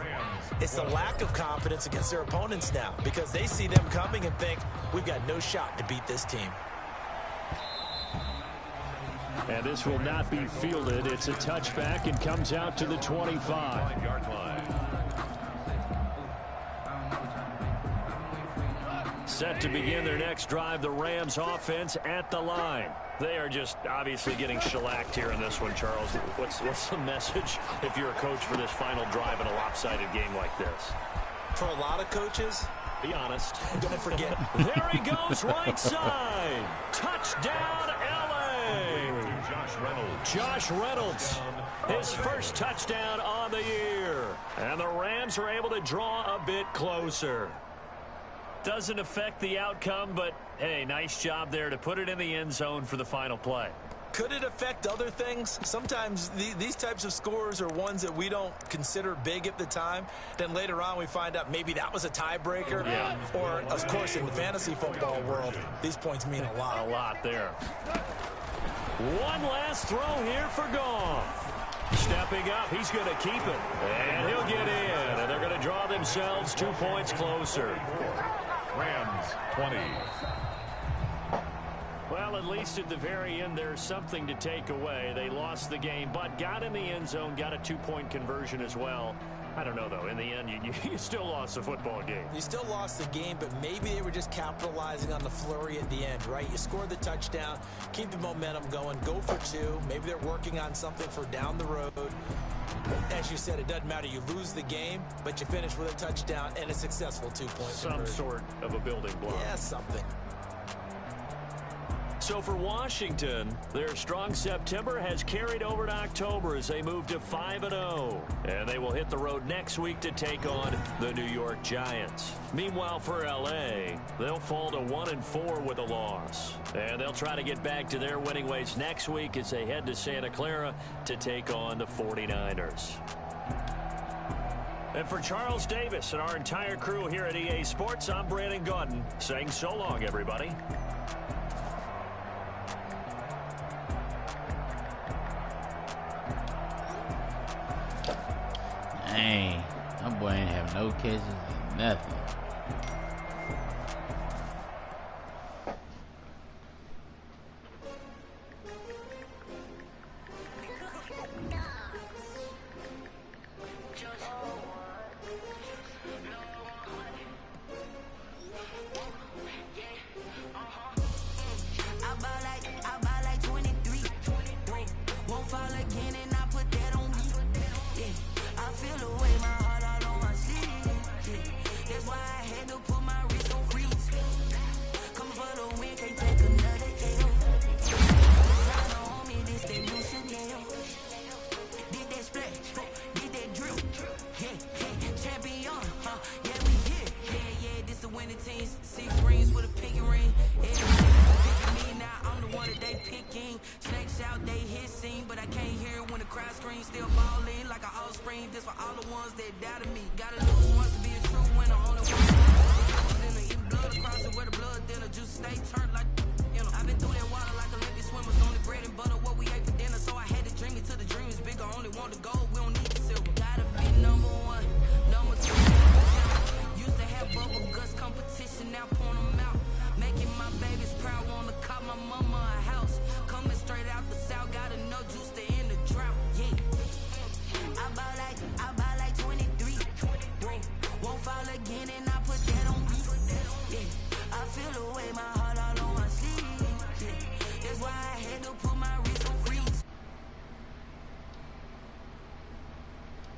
S6: It's the lack of confidence against their opponents now, because they see them coming and think, we've got no shot to beat this team.
S4: And this will not be fielded. It's a touchback and comes out to the 25-yard line. Set to begin their next drive, the Rams offense at the line. They are just obviously getting shellacked here in this one, Charles. What's the message if you're a coach for this final drive in a lopsided game like this?
S6: For a lot of coaches,
S4: be honest.
S6: Don't forget.
S4: There he goes, right side. Touchdown, L.A. Josh Reynolds, his first touchdown on the year. And the Rams are able to draw a bit closer. Doesn't affect the outcome, but, hey, nice job there to put it in the end zone for the final play.
S6: Could it affect other things? Sometimes these types of scores are ones that we don't consider big at the time. Then later on we find out maybe that was a tiebreaker.
S4: Yeah.
S6: Or, of course, in the fantasy football world, these points mean a lot.
S4: A lot there. One last throw here for Goff. Stepping up, he's going to keep it. And he'll get in. And they're going to draw themselves 2 points closer.
S3: Rams 20.
S4: Well, at least at the very end, there's something to take away. They lost the game, but got in the end zone, got a 2-point conversion as well. I don't know, though. In the end, you still lost the football game.
S6: You still lost the game, but maybe they were just capitalizing on the flurry at the end, right? You scored the touchdown, keep the momentum going, go for 2. Maybe they're working on something for down the road. As you said, it doesn't matter. You lose the game, but you finish with a touchdown and a successful 2-point
S4: Some
S6: conversion.
S4: sort of a building block.
S6: Yeah, something.
S4: So for Washington, their strong September has carried over to October as they move to 5-0. And they will hit the road next week to take on the New York Giants. Meanwhile, for L.A., they'll fall to 1-4 with a loss. And they'll try to get back to their winning ways next week as they head to Santa Clara to take on the 49ers. And for Charles Davis and our entire crew here at EA Sports, I'm Brandon Gaudin saying so long, everybody.
S7: Dang, that boy ain't have no catches and nothing.
S9: I buy like 23. Won't fall again and I put that on me. Yeah, I feel the way, my heart all on my sleeve. Yeah, that's why I had to put my wrist on freeze. Come for the win, can't take another L. Trying to hold me, this that new Chanel. Did that splash, did that drip. Yeah, champion, yeah, we here. Yeah, this the winning team. 6 rings with a pinky ring. I'm the one that they picking. Snakes out, they hissing, but I can't hear when the crowd screams. Still ballin' like an offspring. This for all the ones that doubted me. Gotta lose once to be a true winner. Only one in the eat blood across it where the blood then the juice stay turned like, you know. I been through that water like Olympic swimmers. Only bread and butter, what we ate for dinner. So I had to dream it till the dream is bigger. Only want the gold, we don't need the silver. Gotta be number one, number two. Used to have bubble guts competition, now point them out. Making my babies proud, wanna cop my mama a house. Coming straight out the south, got enough juice to end the drought. Yeah. I buy like 23. Won't fall again and I put that on me. Yeah. I feel the way my